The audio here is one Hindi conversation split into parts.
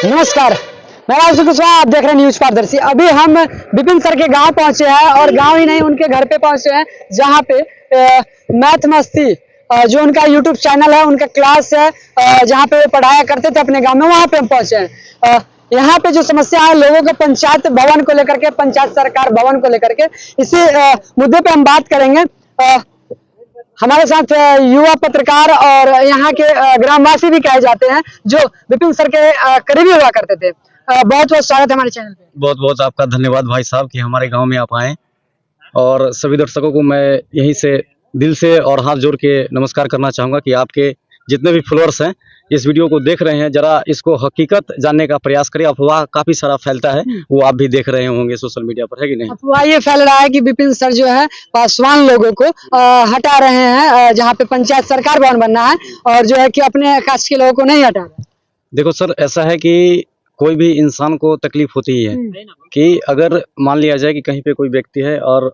नमस्कार, मैं राजू कुशवाहा, आप देख रहे हैं न्यूज पारदर्शी। अभी हम विपिन सर के गांव पहुंचे हैं और गांव ही नहीं उनके घर पे पहुंचे हैं जहां पे मैथ मस्ती जो उनका यूट्यूब चैनल है, उनका क्लास है जहां पे वो पढ़ाया करते थे अपने गांव में, वहां पे हम पहुंचे हैं। यहाँ पे जो समस्या है लोगों के पंचायत भवन को लेकर के, पंचायत सरकार भवन को लेकर के, इसी मुद्दे पे हम बात करेंगे। हमारे साथ युवा पत्रकार और यहाँ के ग्रामवासी भी कहे जाते हैं जो विपिन सर के करीबी हुआ करते थे। बहुत बहुत स्वागत है हमारे चैनल पे। बहुत बहुत आपका धन्यवाद भाई साहब कि हमारे गांव में आप आए, और सभी दर्शकों को मैं यहीं से दिल से और हाथ जोड़ के नमस्कार करना चाहूँगा कि आपके जितने भी फॉलोअर्स हैं इस वीडियो को देख रहे हैं, जरा इसको हकीकत जानने का प्रयास करें। अफवाह काफी सारा फैलता है, वो आप भी देख रहे होंगे सोशल मीडिया पर, है कि नहीं? अफवाह ये फैल रहा है कि विपिन सर जो है पासवान लोगों को हटा रहे हैं जहाँ पे पंचायत सरकार भवन बनना है, और जो है कि अपने कास्ट के लोगों को नहीं हटा रहे। देखो सर, ऐसा है कि कोई भी इंसान को तकलीफ होती ही है कि अगर मान लिया जाए कि कहीं पे कोई व्यक्ति है और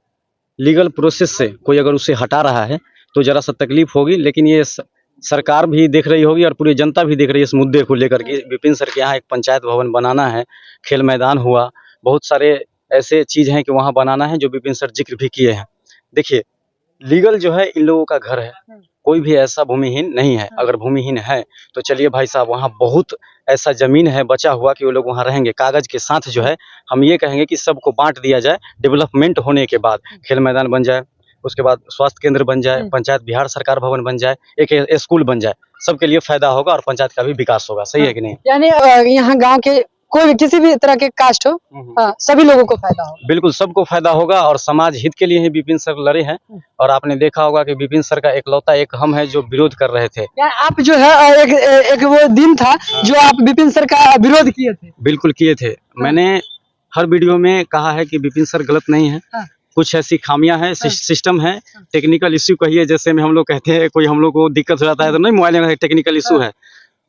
लीगल प्रोसेस से कोई अगर उसे हटा रहा है तो जरा सा तकलीफ होगी, लेकिन ये सरकार भी देख रही होगी और पूरी जनता भी देख रही है इस मुद्दे को लेकर के। विपिन सर के यहाँ एक पंचायत भवन बनाना है, खेल मैदान हुआ, बहुत सारे ऐसे चीज हैं कि वहाँ बनाना है जो विपिन सर जिक्र भी किए हैं। देखिए, लीगल जो है इन लोगों का घर है, कोई भी ऐसा भूमिहीन नहीं है। अगर भूमिहीन है तो चलिए भाई साहब, वहाँ बहुत ऐसा जमीन है बचा हुआ कि वो लोग वहाँ रहेंगे। कागज के साथ जो है हम ये कहेंगे कि सबको बांट दिया जाए, डेवलपमेंट होने के बाद खेल मैदान बन जाए, उसके बाद स्वास्थ्य केंद्र बन जाए, पंचायत बिहार सरकार भवन बन जाए, एक स्कूल बन जाए, सबके लिए फायदा होगा और पंचायत का भी विकास होगा। सही है कि नहीं? यानी यहाँ गाँव के कोई भी किसी भी तरह के कास्ट हो, सभी लोगों को फायदा होगा। बिल्कुल सबको फायदा होगा, और समाज हित के लिए ही विपिन सर लड़े हैं। और आपने देखा होगा कि विपिन सर का एकलौता एक हम है जो विरोध कर रहे थे। आप जो है एक वो दिन था जो आप विपिन सर का विरोध किए थे। बिल्कुल किए थे। मैंने हर वीडियो में कहा है कि विपिन सर गलत नहीं है, कुछ ऐसी खामियां हैं, सिस्टम है, टेक्निकल इश्यू कहिए, जैसे में हम लोग कहते हैं कोई हम लोग को दिक्कत हो जाता है तो नहीं, मोबाइल में टेक्निकल इश्यू है,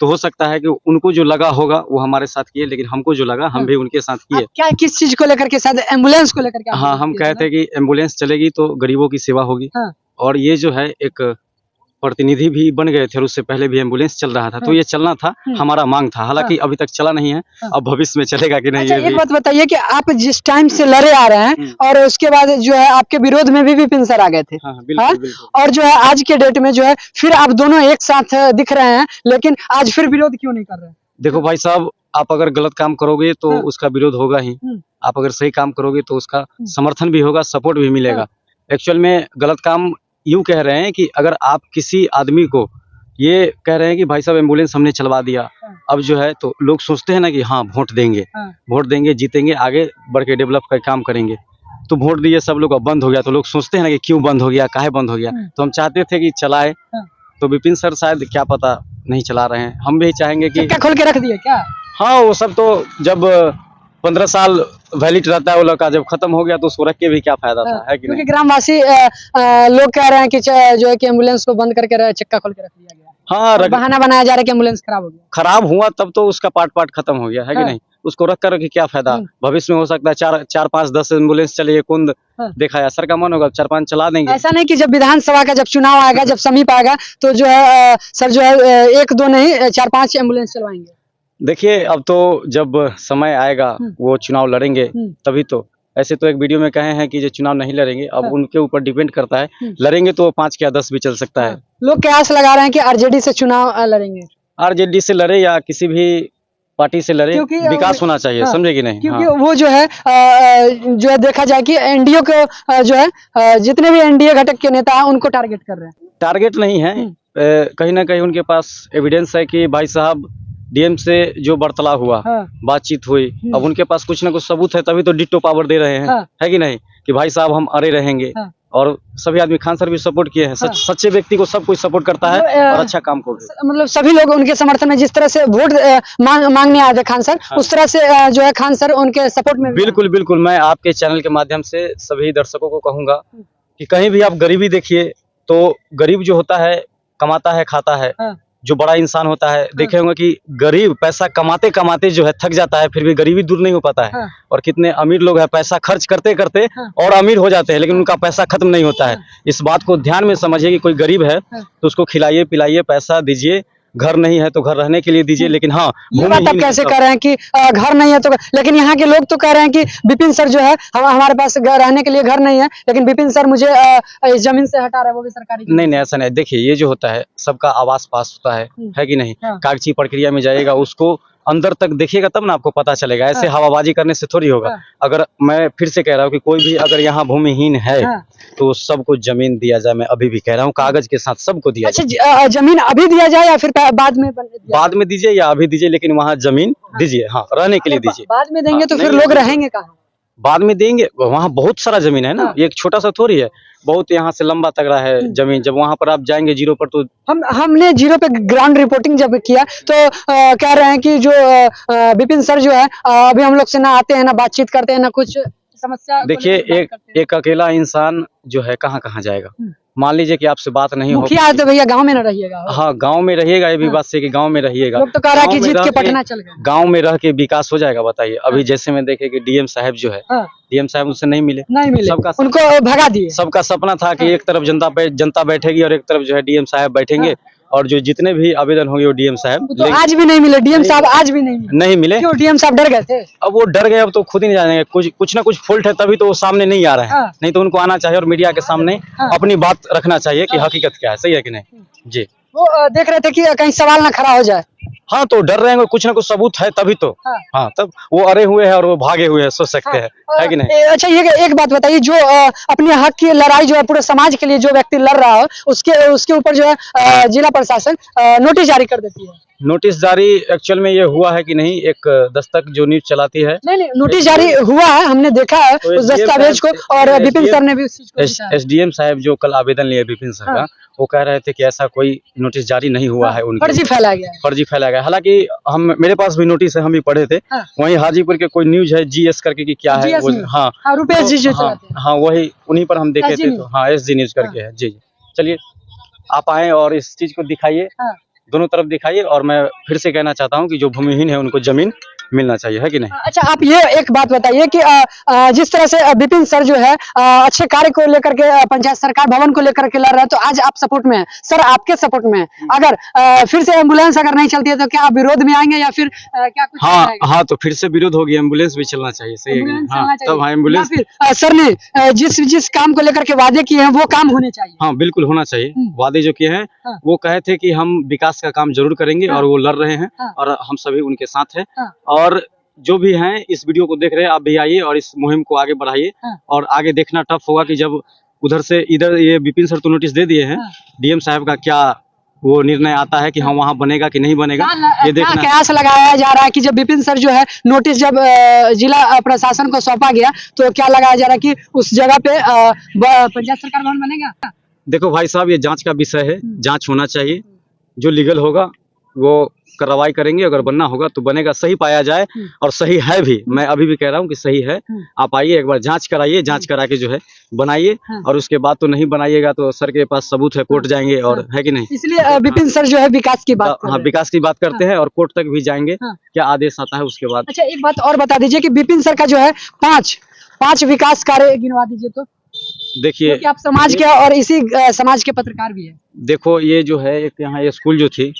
तो हो सकता है कि उनको जो लगा होगा वो हमारे साथ किए, लेकिन हमको जो लगा हम भी उनके साथ किए। क्या किस चीज को लेकर के? शायद एम्बुलेंस को लेकर के। हाँ, हम कहते हैं कि एम्बुलेंस चलेगी तो गरीबों की सेवा होगी। और ये जो है एक प्रतिनिधि भी बन गए थे, और उससे पहले भी एम्बुलेंस चल रहा था, तो ये चलना था, हमारा मांग था। हालांकि अभी तक चला नहीं है, अब भविष्य में चलेगा कि नहीं। अच्छा, एक बात बताइए कि आप जिस टाइम से लड़े आ रहे हैं और उसके बाद जो है आपके विरोध में भी विपिन सर आ गए थे। बिल्कुल। और जो है आज के डेट में जो है फिर आप दोनों एक साथ दिख रहे हैं, लेकिन आज फिर विरोध क्यों नहीं कर रहे? देखो भाई साहब, आप अगर गलत काम करोगे तो उसका विरोध होगा ही, आप अगर सही काम करोगे तो उसका समर्थन भी होगा, सपोर्ट भी मिलेगा। एक्चुअल में गलत काम यूं कह रहे हैं कि अगर आप किसी आदमी को ये कह रहे हैं कि भाई साहब एम्बुलेंस हमने चलवा दिया, अब जो है तो लोग सोचते हैं ना कि हाँ वोट देंगे, जीतेंगे, आगे बढ़ के डेवलप का काम करेंगे। तो वोट दिए सब लोग, अब बंद हो गया तो लोग सोचते हैं ना कि क्यों बंद हो गया, काहे बंद हो गया। तो हम चाहते थे कि चलाए, तो विपिन सर शायद क्या पता नहीं चला रहे हैं। हम भी चाहेंगे कि खोल के रख दिए क्या? हाँ, वो सब तो जब 15 साल वैलिड रहता है वो लड़का, जब खत्म हो गया तो उसको रख के भी क्या फायदा था, है कि नहीं? क्योंकि ग्रामवासी लोग कह रहे हैं कि जो है कि एम्बुलेंस को बंद करके चक्का खोल के रख दिया गया। हाँ, बहाना बनाया जा रहा है कि एम्बुलेंस खराब हो गया। खराब हुआ तब तो उसका पार्ट खत्म हो गया, है कि नहीं? उसको रख कर क्या फायदा? भविष्य में हो सकता है 4, 5, 10 एम्बुलेंस चले, कौन देखा है? सर का मन होगा 4, 5 चला देंगे। ऐसा नहीं कि जब विधानसभा का जब चुनाव आएगा, जब समीप आएगा, तो जो है सर जो है 1, 2 नहीं 4, 5 एम्बुलेंस चलवाएंगे। देखिए, अब तो जब समय आएगा वो चुनाव लड़ेंगे तभी तो। ऐसे तो एक वीडियो में कहे हैं कि जो चुनाव नहीं लड़ेंगे, अब उनके ऊपर डिपेंड करता है, लड़ेंगे तो 5 या 10 भी चल सकता है। लोग कयास लगा रहे हैं कि आरजेडी से चुनाव लड़ेंगे। आरजेडी से लड़े या किसी भी पार्टी से लड़े, विकास होना चाहिए, समझे कि नहीं? क्योंकि वो जो है देखा जाए कि एनडीए को जो है जितने भी एनडीए घटक के नेता हैं उनको टारगेट कर रहे हैं। टारगेट नहीं है, कहीं ना कहीं उनके पास एविडेंस है कि भाई साहब डीएम से जो वार्तालाप हुआ, बातचीत हुई, अब उनके पास कुछ ना कुछ सबूत है, तभी तो डिट्टो पावर दे रहे हैं, है कि नहीं? कि भाई साहब हम अड़े रहेंगे। और सभी आदमी, खान सर भी सपोर्ट किए हैं। सच्चे व्यक्ति को सब कुछ सपोर्ट करता है और अच्छा काम को। मतलब सभी लोग उनके समर्थन में, जिस तरह से वोट मांगने आए थे खान सर, उस तरह से जो है खान सर उनके सपोर्ट में। बिल्कुल। मैं आपके चैनल के माध्यम से सभी दर्शकों को कहूंगा कि कहीं भी आप गरीबी देखिए तो गरीब जो होता है कमाता है, खाता है। जो बड़ा इंसान होता है, देखे होंगे कि गरीब पैसा कमाते कमाते जो है थक जाता है, फिर भी गरीबी दूर नहीं हो पाता है। और कितने अमीर लोग हैं, पैसा खर्च करते करते और अमीर हो जाते हैं, लेकिन उनका पैसा खत्म नहीं होता है। इस बात को ध्यान में समझिए कि कोई गरीब है तो उसको खिलाइए, पिलाइए, पैसा दीजिए, घर नहीं है तो घर रहने के लिए दीजिए, लेकिन हाँ ये बात आप भूमिहीन कैसे सब- कह रहे हैं कि घर नहीं है तो, लेकिन यहाँ के लोग तो कह रहे हैं कि विपिन सर जो है हमारे पास रहने के लिए घर नहीं है, लेकिन विपिन सर मुझे इस जमीन से हटा रहे हैं, वो भी सरकारी जमीन नहीं नहीं ऐसा नहीं। देखिए ये जो होता है सबका आवास पास होता है कि नहीं, हाँ। कागजी प्रक्रिया में जाएगा, उसको अंदर तक देखिएगा तब ना आपको पता चलेगा। ऐसे हाँ। हवाबाजी करने से थोड़ी होगा। हाँ। अगर मैं फिर से कह रहा हूँ कि कोई भी अगर यहाँ भूमिहीन है हाँ। तो सबको जमीन दिया जाए। मैं अभी भी कह रहा हूँ कागज के साथ सबको दिया अच्छा जाए। जमीन अभी दिया जाए या फिर बाद में दिया बाद में दीजिए या अभी दीजिए, लेकिन वहाँ जमीन दीजिए, हाँ रहने के लिए जाए? दीजिए। बाद में देंगे हाँ, तो फिर नहीं, लोग नहीं, रहेंगे कहाँ? बाद में देंगे, वहाँ बहुत सारा जमीन है ना, हाँ। एक छोटा सा थोड़ी है, बहुत यहाँ से लंबा तक रहा है जमीन। जब वहाँ पर आप जाएंगे जीरो पर तो हमने जीरो पे ग्राउंड रिपोर्टिंग जब किया तो कह रहे हैं कि जो विपिन सर जो है अभी हम लोग से ना आते हैं, ना बातचीत करते हैं, ना कुछ समस्या को देखिए लेकर बात करते हैं। एक अकेला इंसान जो है कहाँ कहाँ जाएगा। मान लीजिए कि आपसे बात नहीं हो, मुखिया है तो भैया गांव में ना रहिएगा। हाँ गांव में रहिएगा, ये भी हाँ। बात से कि गांव में रहिएगा। लोग तो कह रहा है कि गाँव में जीत रह के पटना चल गए। गांव में रह के विकास हो जाएगा बताइए। अभी जैसे मैं देखे कि डीएम साहब जो है, हाँ। डीएम साहब उससे नहीं मिले। नहीं मिले, सबका उनको भगा दिए। सबका सपना था कि एक तरफ जनता बैठेगी और एक तरफ जो है डीएम साहब बैठेंगे, और जो जितने भी आवेदन होंगे वो डीएम साहब तो आज भी नहीं मिले डीएम साहब, आज भी नहीं मिले। नहीं मिले। क्यों डीएम साहब डर गए थे? अब वो डर गए, अब तो खुद ही नहीं जानेंगे। कुछ ना कुछ फॉल्ट है तभी तो वो सामने नहीं आ रहे हैं। हाँ। नहीं तो उनको आना चाहिए और मीडिया के सामने हाँ। अपनी बात रखना चाहिए कि हकीकत क्या है, सही है कि नहीं जी। वो देख रहे थे कि कहीं सवाल ना खड़ा हो जाए। हाँ तो डर रहे हैं, कुछ ना कुछ सबूत है तभी तो। हाँ। हाँ तब वो अरे हुए हैं और वो भागे हुए हैं, सोच सकते हैं, है कि नहीं। अच्छा ये एक बात बताइए, जो अपने हक की लड़ाई जो है पूरे समाज के लिए जो व्यक्ति लड़ रहा हो उसके ऊपर जो है जिला प्रशासन नोटिस जारी कर देती है। नोटिस जारी एक्चुअल में ये हुआ है कि नहीं, एक दस्तक जो न्यूज चलाती है, नहीं नोटिस जारी हुआ है, हमने देखा है तो उस दस्तावेज को, और विपिन सर ने भी उस चीज को दिखाया है। एसडीएम साहब जो कल आवेदन लिए विपिन सर का, वो कह रहे थे कि ऐसा कोई नोटिस जारी नहीं हुआ है उनके, फर्जी फैला गया है। फर्जी फैला गया। हालांकि हम मेरे पास भी नोटिस है, हम भी पढ़े थे। हाँ। वहीं हाजीपुर के कोई न्यूज है जीएस करके कि क्या है GS वो, न्यूज। हाँ हाँ, रुपेश जी जो हाँ, चलाते हैं। हाँ वही उन्हीं पर हम देखे SG थे। न्यूज। तो हाँ एसजी न्यूज करके है जी। चलिए आप आए और इस चीज को दिखाइए, हाँ। दोनों तरफ दिखाइए। और मैं फिर से कहना चाहता हूँ कि जो भूमिहीन है उनको जमीन मिलना चाहिए, है कि नहीं। अच्छा आप ये एक बात बताइए कि जिस तरह से विपिन सर जो है अच्छे कार्य को लेकर के पंचायत सरकार भवन को लेकर के लड़ रहे हैं, तो आज आप सपोर्ट में हैं सर, आपके सपोर्ट में है। अगर फिर से एम्बुलेंस अगर नहीं चलती है तो क्या आप विरोध में आएंगे या फिर क्या कुछ हाँ तो फिर से विरोध होगी, एम्बुलेंस भी चलना चाहिए, सही है कि नहीं? हाँ तब हाँ एम्बुलेंस, फिर सर ने जिस काम को लेकर के वादे किए हैं वो काम होने चाहिए। हाँ बिल्कुल होना चाहिए। वादे जो किए हैं हाँ। वो कहे थे कि हम विकास का काम जरूर करेंगे, हाँ। और वो लड़ रहे हैं, हाँ। और हम सभी उनके साथ हैं। हाँ। और जो भी हैं इस वीडियो को देख रहे हैं, आप भी आइए और इस मुहिम को आगे बढ़ाइए। हाँ। और आगे देखना टफ होगा कि जब उधर से इधर ये विपिन सर तो नोटिस दे दिए हैं, हाँ। डीएम साहब का क्या वो निर्णय आता है कि हाँ वहाँ बनेगा कि नहीं बनेगा, ये क्या देखना। कयास लगाया जा रहा है कि जब विपिन सर जो है नोटिस जब जिला प्रशासन को सौंपा गया तो क्या लगाया जा रहा है कि उस जगह पे पंचायत सरकार भवन बनेगा? देखो भाई साहब, ये जांच का विषय है, जांच होना चाहिए, जो लीगल होगा वो कार्रवाई करेंगे, अगर बनना होगा तो बनेगा, सही पाया जाए। और सही है भी, मैं अभी भी कह रहा हूँ कि सही है। आप आइए एक बार जांच कराइए, जांच करा के जो है बनाइए, और उसके बाद तो नहीं बनाइएगा तो सर के पास सबूत है, कोर्ट जाएंगे, और है कि नहीं। इसलिए विपिन सर जो है विकास की बात कर हाँ रहे हैं। विकास की बात करते हैं और कोर्ट तक भी जाएंगे, हाँ। क्या आदेश आता है उसके बाद। अच्छा एक बात और बता दीजिए कि विपिन सर का जो है पांच विकास कार्य गिनवा दीजिए तो, देखिए क्योंकि आप समाज के और इसी समाज के पत्रकार भी है। देखो ये जो है एक यहाँ ये स्कूल जो थी,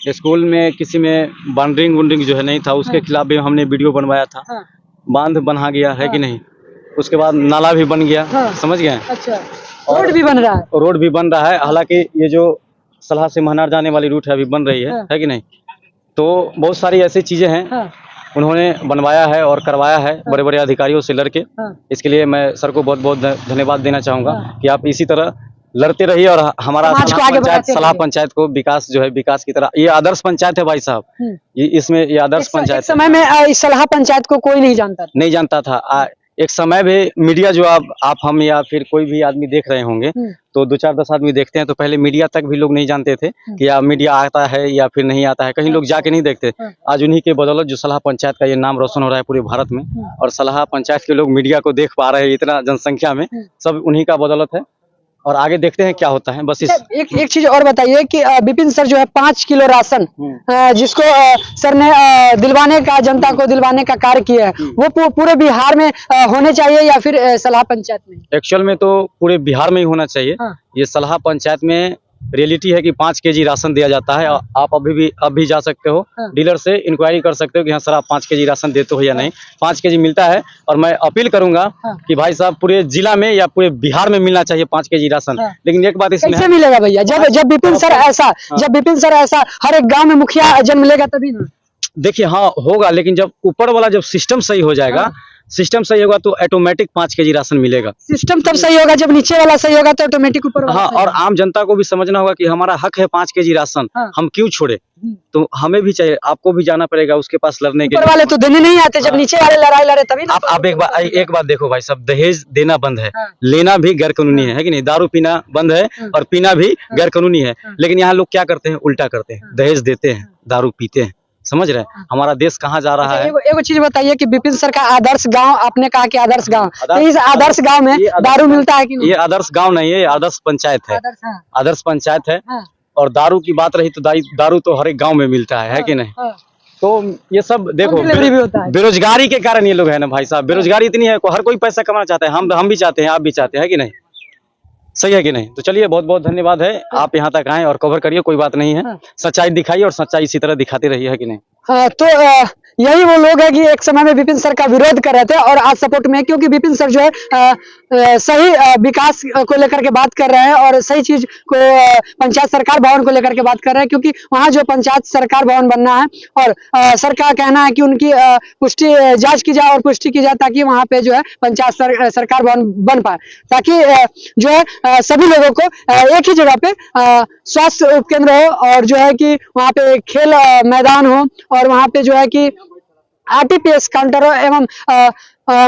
स्कूल में किसी में बाउंड्रिंग जो है नहीं था, उसके खिलाफ भी हमने वीडियो बनवाया था। हाँ। बांध बना गया है कि नहीं, उसके बाद नाला भी बन गया, हाँ। समझ गए। अच्छा रोड भी बन रहा है। रोड भी बन रहा है, हालांकि ये जो सलाह से महनार जाने वाली रूट है अभी बन रही है कि नहीं। तो बहुत सारी ऐसी चीजें हैं हाँ। उन्होंने बनवाया है और करवाया है बड़े बड़े अधिकारियों से लड़के। हाँ। इसके लिए मैं सर को बहुत बहुत धन्यवाद देना चाहूंगा हाँ। कि आप इसी तरह लड़ते रहिए और हमारा समाज को आगे बढ़ाते सलाह रहिए। पंचायत को विकास जो है विकास की तरह, ये आदर्श पंचायत है भाई साहब, ये इसमें ये आदर्श एक पंचायत समय में इस सलाह पंचायत को कोई नहीं जानता था। नहीं जानता था। एक समय भी मीडिया जो आप हम या फिर कोई भी आदमी देख रहे होंगे, तो 2-4-10 आदमी देखते हैं, तो पहले मीडिया तक भी लोग नहीं जानते थे कि या मीडिया आता है या फिर नहीं आता है, कहीं लोग जाके नहीं देखते। आज उन्हीं के बदौलत जो सलाह पंचायत का ये नाम रोशन हो रहा है पूरे भारत में, और सलाह पंचायत के लोग मीडिया को देख पा रहे हैं इतना जनसंख्या में, सब उन्हीं का बदौलत है। और आगे देखते हैं क्या होता है। बस इस एक चीज और बताइए कि विपिन सर जो है 5 किलो राशन जिसको सर ने दिलवाने का, जनता को दिलवाने का कार्य किया है, वो पूरे बिहार में होने चाहिए या फिर सलाह पंचायत में? एक्चुअल में तो पूरे बिहार में ही होना चाहिए। हाँ। ये सलाह पंचायत में रियलिटी है कि 5 केजी राशन दिया जाता है। आप अब भी जा सकते हो डीलर से इंक्वायरी कर सकते हो कि हाँ सर आप 5 केजी राशन देते हो या नहीं। 5 केजी मिलता है और मैं अपील करूंगा कि भाई साहब पूरे जिला में या पूरे बिहार में मिलना चाहिए 5 केजी राशन। लेकिन एक बात इसमें कैसे मिलेगा भैया? जब विपिन सर ऐसा हर एक गांव में मुखिया जन्म लेगा तभी ना। देखिए हाँ होगा, लेकिन जब ऊपर वाला जब सिस्टम सही हो जाएगा, सिस्टम सही होगा तो ऑटोमेटिक 5 केजी राशन मिलेगा। सिस्टम तब सही होगा जब नीचे वाला सही होगा तो ऑटोमेटिक ऊपर वाला हाँ, सही और होगा। आम जनता को भी समझना होगा कि हमारा हक है 5 केजी राशन, हम क्यों छोड़े। तो हमें भी चाहिए, आपको भी जाना पड़ेगा उसके पास लड़ने के ऊपर लिए। वाले तो देने नहीं आते, जब नीचे वाले लड़ाई लड़े तभी ना। आप एक बात देखो भाई साहब, दहेज देना बंद है, लेना भी गैर कानूनी है कि नहीं। दारू पीना बंद है और पीना भी गैर कानूनी है। लेकिन यहाँ लोग क्या करते हैं, उल्टा करते हैं, दहेज देते हैं, दारू पीते हैं। समझ रहे हैं हमारा देश कहाँ जा रहा है। एगो चीज बताइए कि विपिन सर का आदर्श गांव, आपने कहा कि आदर्श गांव, तो इस आदर्श गांव में दारू मिलता है कि नहीं? ये आदर्श गांव नहीं है, ये आदर्श पंचायत है। आदर्श पंचायत है। और दारू की बात रही तो दारू तो हर एक गांव में मिलता है कि नहीं। तो ये सब देखो बेरोजगारी के कारण ये लोग है ना भाई साहब, बेरोजगारी इतनी है, हर कोई पैसा कमाना चाहता है। हम भी चाहते हैं, आप भी चाहते हैं कि नहीं। सही है कि नहीं। तो चलिए बहुत बहुत धन्यवाद है, आप यहाँ तक आए और कवर करिए, कोई बात नहीं है। सच्चाई दिखाइए और सच्चाई इसी तरह दिखाते रहिए, है कि नहीं। हाँ, तो यही वो लोग हैं कि एक समय में विपिन सर का विरोध कर रहे थे और आज सपोर्ट में, क्योंकि विपिन सर जो है सही विकास को लेकर के बात कर रहे हैं और सही चीज को पंचायत सरकार भवन को लेकर के बात कर रहे हैं, क्योंकि वहाँ जो पंचायत सरकार भवन बनना है और सर का कहना है कि उनकी पुष्टि जांच की जाए और पुष्टि की जाए ताकि वहाँ पे जो है पंचायत सरकार भवन बन पाए, ताकि जो है सभी लोगों को एक ही जगह पे स्वास्थ्य उपकेंद्र हो और जो है कि वहाँ पे खेल मैदान हो और वहाँ पे जो है कि आरटीपीएस काउंटर हो एवं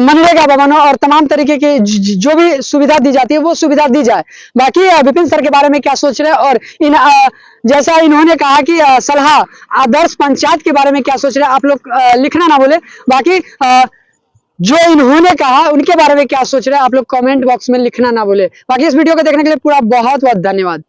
मनरेगा भवन हो और तमाम तरीके की जो भी सुविधा दी जाती है वो सुविधा दी जाए। बाकी विपिन सर के बारे में क्या सोच रहे हैं और जैसा इन्होंने कहा कि सलाह आदर्श पंचायत के बारे में क्या सोच रहे हैं, आप लोग लिखना ना भूले। बाकी जो इन्होंने कहा उनके बारे में क्या सोच रहे हैं आप लोग कमेंट बॉक्स में लिखना ना भूले। बाकी इस वीडियो को देखने के लिए पूरा बहुत बहुत धन्यवाद।